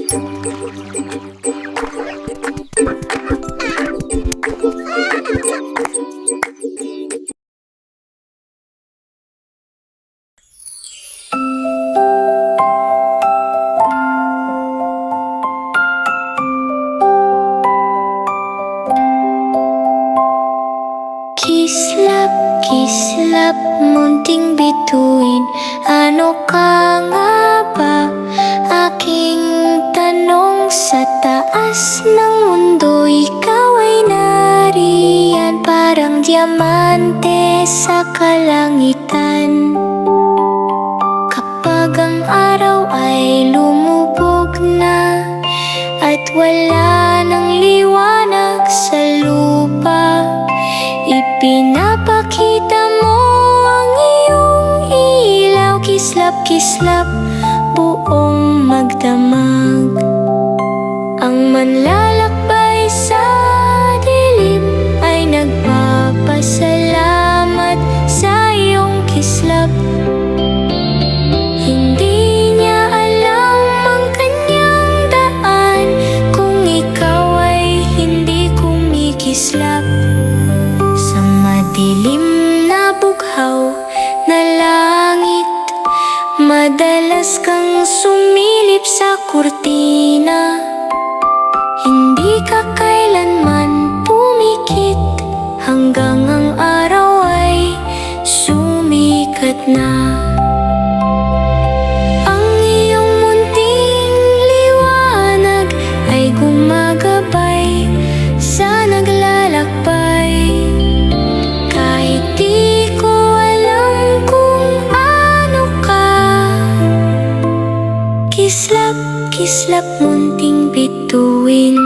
Kislap, kislap, munting bituin, ano ka nga ba? Aking tanong, sa taas ng mundo ikaw ay nariyan, parang diamante sa kalangitan. Kapag ang araw ay lumubog na at wala ng liwanag sa lupa, ipinapakita mo ang iyong ilaw. Kislap, kislap, buong magdamag. Ang manlalakbay sa dilim ay nagpapasalamat sa iyong kislap. Hindi niya alam ang kanyang daan kung ikaw ay hindi kumikislap. Sa madilim na bughaw na langit, madalas kang sumilip sa kurtina. Hindi ka kailanman pumikit hanggang ang araw ay sumikat na. Ang iyong munting liwanag ay gumagabay sa naglalakbay. Kahit di ko alam kung ano ka, kislap, kislap, munting bituin.